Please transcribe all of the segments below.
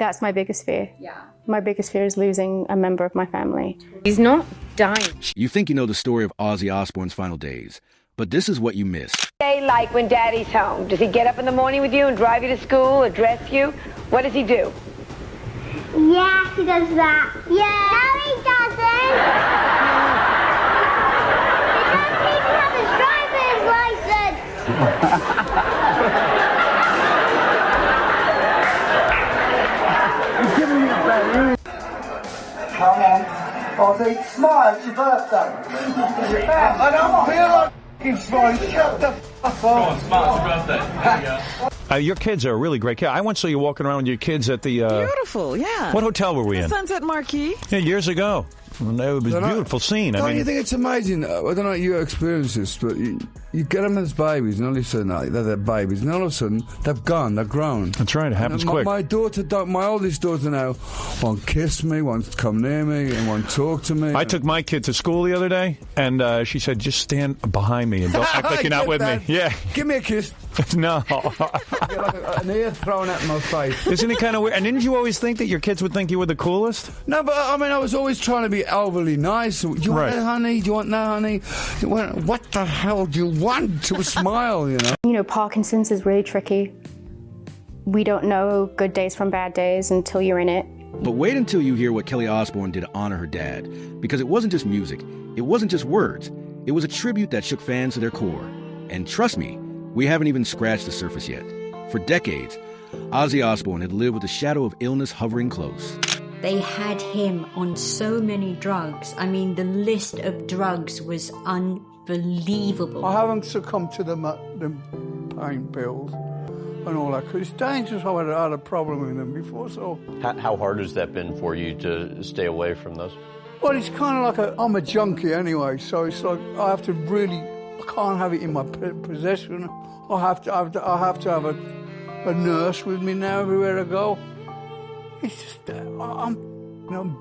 That's my biggest fear. Yeah. My biggest fear is losing a member of my family. He's not dying. You think you know the story of Ozzy Osbourne's final days, but this is what you missed. Day like when Daddy's home? Does he get up in the morning with you and drive you to school or dress you? What does he do? Yeah, he does that. Yeah. No, he doesn't. He doesn't even have his driver's license. You're giving me a bad. Come on, Ozzy, smile, it's your birthday. I don't feel like f***ing smiling. Shut the fuck up. Come on, smile, it's your birthday. There you go. Your kids are a really great kid. I once saw you walking around with your kids at the... Beautiful, yeah. What hotel were we in? Sunset Marquis. Yeah, years ago. And it was a beautiful scene. Don't you think it's amazing? I don't know if you experience this, but you get them as babies, and all of a sudden they're babies, and all of a sudden they've gone, they've grown. That's right, it happens quick. My oldest daughter now won't kiss me, won't come near me, and won't talk to me. I took my kid to school the other day, and she said, just stand behind me and don't act like you're not with me. Yeah. Give me a kiss. No. Get like an ear thrown at my face. Isn't it kind of weird? And didn't you always think that your kids would think you were the coolest? No, but I mean, I was always trying to be overly nice. Do you want that, honey? Do you want that, honey? What the hell do you want? To a smile, you know? You know, Parkinson's is really tricky. We don't know good days from bad days until you're in it. But wait until you hear what Kelly Osbourne did to honor her dad. Because it wasn't just music. It wasn't just words. It was a tribute that shook fans to their core. And trust me, we haven't even scratched the surface yet. For decades, Ozzy Osbourne had lived with the shadow of illness hovering close. They had him on so many drugs. I mean, the list of drugs was unbelievable. I haven't succumbed to the pain pills and all that, because it's dangerous. I had a problem with them before, so... How hard has that been for you to stay away from those? Well, it's kind of like I'm a junkie anyway, so it's like I have to really... I can't have it in my possession. I have to have a nurse with me now everywhere I go. It's just, I'm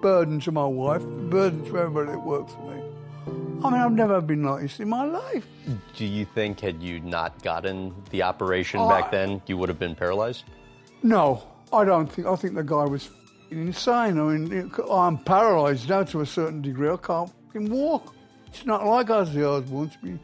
burden to my wife, burden to everybody that works for me. I mean, I've never been like this in my life. Do you think had you not gotten the operation back then, you would have been paralyzed? No, I don't think. I think the guy was insane. I mean, I'm paralysed now to a certain degree. I can't fucking walk. It's not like Ozzy Osbourne to be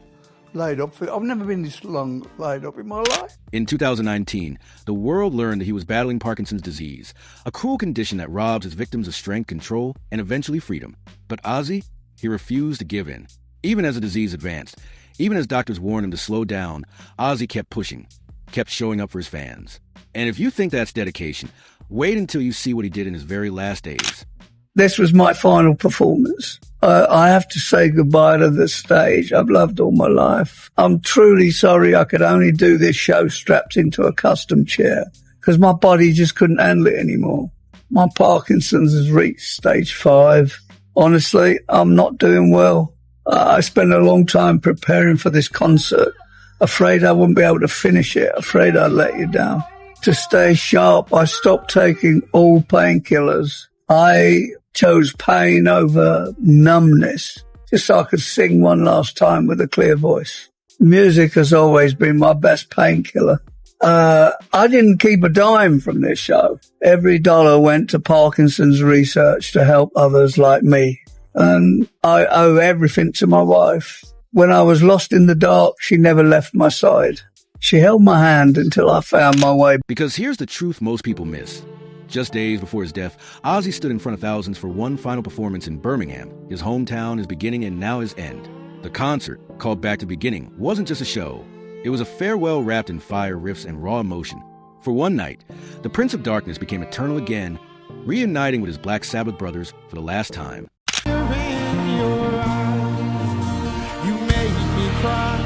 laid up. I've never been this long laid up in my life. In 2019, the world learned that he was battling Parkinson's disease, a cruel condition that robs its victims of strength, control, and eventually freedom. But Ozzy, he refused to give in. Even as the disease advanced, even as doctors warned him to slow down, Ozzy kept pushing, kept showing up for his fans. And if you think that's dedication, wait until you see what he did in his very last days. This was my final performance. I have to say goodbye to the stage I've loved all my life. I'm truly sorry I could only do this show strapped into a custom chair because my body just couldn't handle it anymore. My Parkinson's has reached stage 5. Honestly, I'm not doing well. I spent a long time preparing for this concert, afraid I wouldn't be able to finish it, afraid I'd let you down. To stay sharp, I stopped taking all painkillers. I chose pain over numbness, just so I could sing one last time with a clear voice. Music has always been my best painkiller. I didn't keep a dime from this show. Every dollar went to Parkinson's research to help others like me. And I owe everything to my wife. When I was lost in the dark, she never left my side. She held my hand until I found my way. Because here's the truth most people miss. Just days before his death, Ozzy stood in front of thousands for one final performance in Birmingham, his hometown, his beginning, and now his end. The concert, called Back to Beginning, wasn't just a show. It was a farewell wrapped in fire, riffs, and raw emotion. For one night, the Prince of Darkness became eternal again, reuniting with his Black Sabbath brothers for the last time. In your eyes, you made me cry,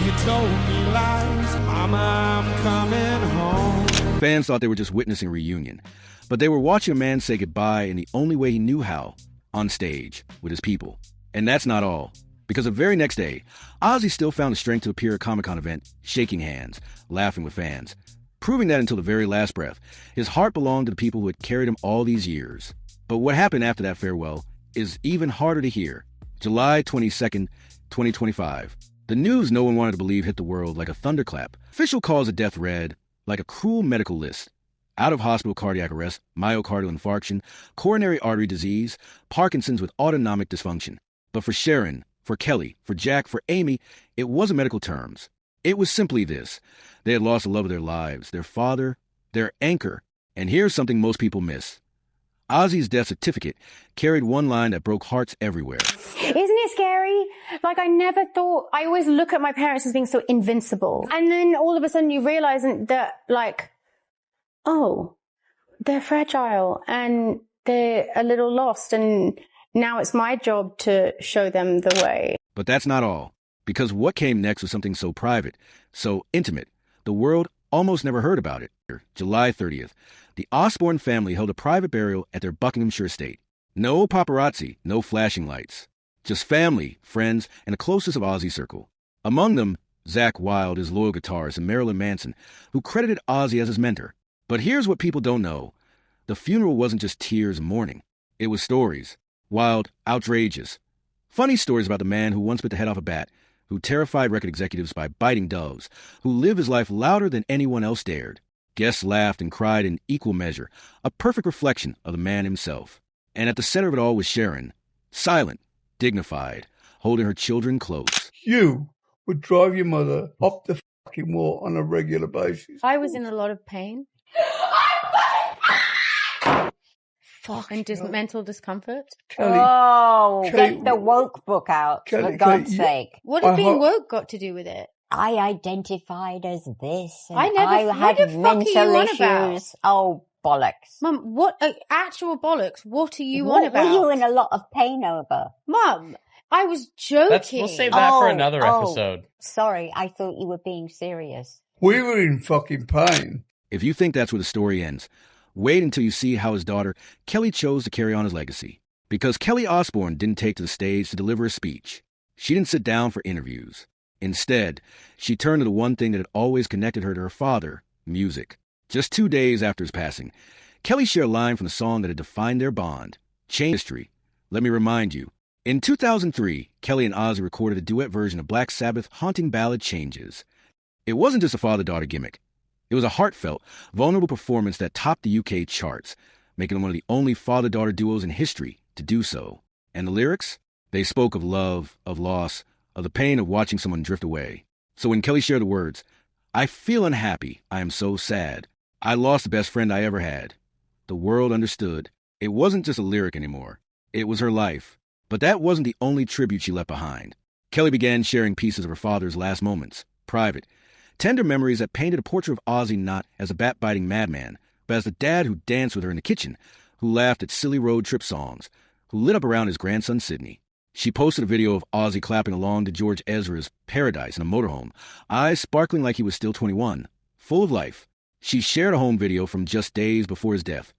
you told me lies, Mama, I'm coming home. Fans thought they were just witnessing a reunion, but they were watching a man say goodbye in the only way he knew how, on stage, with his people. And that's not all. Because the very next day, Ozzy still found the strength to appear at a Comic-Con event, shaking hands, laughing with fans, proving that until the very last breath, his heart belonged to the people who had carried him all these years. But what happened after that farewell is even harder to hear. July 22nd, 2025. The news no one wanted to believe hit the world like a thunderclap. Official calls of death read, like a cruel medical list. out-of-hospital cardiac arrest, myocardial infarction, coronary artery disease, Parkinson's with autonomic dysfunction. But for Sharon, for Kelly, for Jack, for Amy, it wasn't medical terms. It was simply this. They had lost the love of their lives, their father, their anchor. And here's something most people miss. Ozzy's death certificate carried one line that broke hearts everywhere. Isn't it scary? Like, I never thought, I always look at my parents as being so invincible. And then all of a sudden you realize that, like, oh, they're fragile and they're a little lost, and now it's my job to show them the way. But that's not all. Because what came next was something so private, so intimate, the world almost never heard about it. July 30th, the Osbourne family held a private burial at their Buckinghamshire estate. No paparazzi, no flashing lights. Just family, friends, and the closest of Ozzy's circle. Among them, Zakk Wylde, his loyal guitarist, and Marilyn Manson, who credited Ozzy as his mentor. But here's what people don't know. The funeral wasn't just tears and mourning. It was stories. Wild, outrageous. Funny stories about the man who once bit the head off a bat, who terrified record executives by biting doves, who lived his life louder than anyone else dared. Guests laughed and cried in equal measure, a perfect reflection of the man himself. And at the center of it all was Sharon, silent, dignified, holding her children close. You would drive your mother up the fucking wall on a regular basis. I was in a lot of pain. And just mental discomfort. Kelly, get the woke book out, for God's sake. What has being woke got to do with it? I identified as this. And I had mental issues. Oh, bollocks. Mum, what actual bollocks? What are you on about? What were you in a lot of pain over? Mum, I was joking. We'll save that for another episode. Sorry, I thought you were being serious. We were in fucking pain. If you think that's where the story ends, wait until you see how his daughter, Kelly, chose to carry on his legacy. Because Kelly Osbourne didn't take to the stage to deliver a speech. She didn't sit down for interviews. Instead, she turned to the one thing that had always connected her to her father, music. Just 2 days after his passing, Kelly shared a line from the song that had defined their bond, changed history. Let me remind you. In 2003, Kelly and Ozzy recorded a duet version of Black Sabbath's haunting ballad Changes. It wasn't just a father-daughter gimmick. It was a heartfelt, vulnerable performance that topped the UK charts, making them one of the only father-daughter duos in history to do so. And the lyrics? They spoke of love, of loss, of the pain of watching someone drift away. So when Kelly shared the words, "I feel unhappy, I am so sad. I lost the best friend I ever had," the world understood. It wasn't just a lyric anymore. It was her life. But that wasn't the only tribute she left behind. Kelly began sharing pieces of her father's last moments, private, tender memories that painted a portrait of Ozzy not as a bat-biting madman, but as the dad who danced with her in the kitchen, who laughed at silly road trip songs, who lit up around his grandson Sydney. She posted a video of Ozzy clapping along to George Ezra's Paradise in a motorhome, eyes sparkling like he was still 21, full of life. She shared a home video from just days before his death.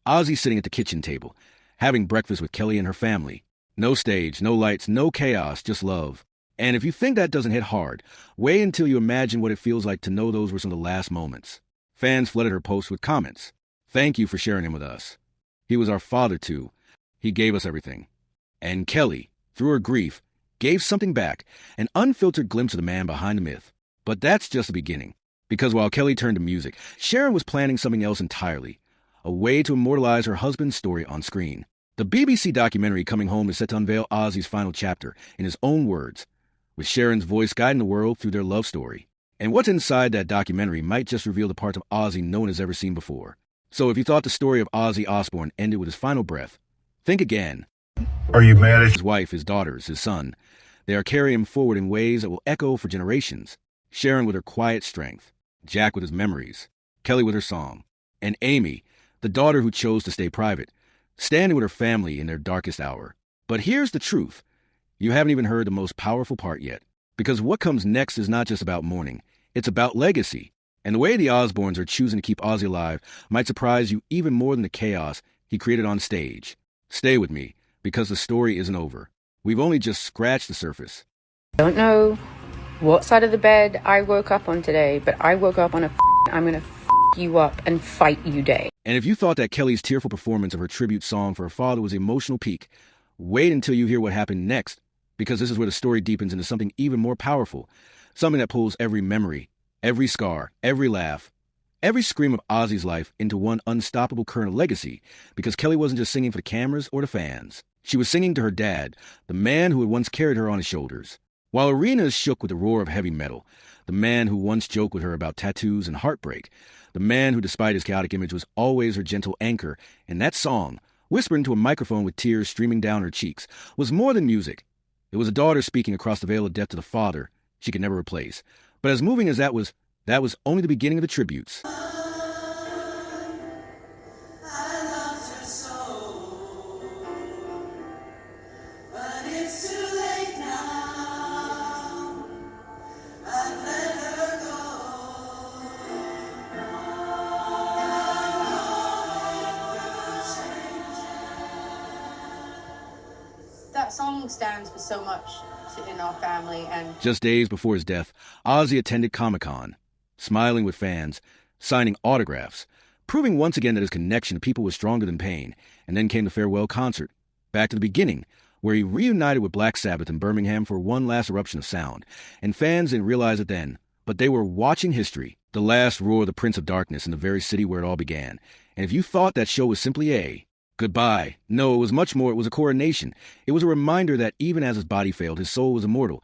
Ozzy sitting at the kitchen table, having breakfast with Kelly and her family. No stage, no lights, no chaos, just love. And if you think that doesn't hit hard, wait until you imagine what it feels like to know those were some of the last moments. Fans flooded her posts with comments. Thank you for sharing him with us. He was our father, too. He gave us everything. And Kelly, through her grief, gave something back, an unfiltered glimpse of the man behind the myth. But that's just the beginning. Because while Kelly turned to music, Sharon was planning something else entirely. A way to immortalize her husband's story on screen. The BBC documentary Coming Home is set to unveil Ozzy's final chapter in his own words, with Sharon's voice guiding the world through their love story. And what's inside that documentary might just reveal the parts of Ozzy no one has ever seen before. So if you thought the story of Ozzy Osbourne ended with his final breath, think again. Are you mad at his wife, his daughters, his son? They are carrying him forward in ways that will echo for generations. Sharon with her quiet strength, Jack with his memories, Kelly with her song, and Amy, the daughter who chose to stay private, standing with her family in their darkest hour. But here's the truth. You haven't even heard the most powerful part yet. Because what comes next is not just about mourning. It's about legacy. And the way the Osbournes are choosing to keep Ozzy alive might surprise you even more than the chaos he created on stage. Stay with me, because the story isn't over. We've only just scratched the surface. I don't know what side of the bed I woke up on today, but I woke up on I'm gonna you up and fight you day. And if you thought that Kelly's tearful performance of her tribute song for her father was the emotional peak, wait until you hear what happened next, because this is where the story deepens into something even more powerful, something that pulls every memory, every scar, every laugh, every scream of Ozzy's life into one unstoppable current of legacy, because Kelly wasn't just singing for the cameras or the fans. She was singing to her dad, the man who had once carried her on his shoulders. While arenas shook with the roar of heavy metal, the man who once joked with her about tattoos and heartbreak, the man who, despite his chaotic image, was always her gentle anchor, and that song, whispered into a microphone with tears streaming down her cheeks, was more than music. It was a daughter speaking across the veil of death to the father she could never replace. But as moving as that was only the beginning of the tributes. That song stands for so much in our family. And just days before his death, Ozzy attended Comic-Con, smiling with fans, signing autographs, proving once again that his connection to people was stronger than pain. And then came the farewell concert, back to the beginning, where he reunited with Black Sabbath in Birmingham for one last eruption of sound. And fans didn't realize it then, but they were watching history, the last roar of the Prince of Darkness in the very city where it all began. And if you thought that show was simply a goodbye, no, it was much more. It was a coronation. It was a reminder that even as his body failed, his soul was immortal.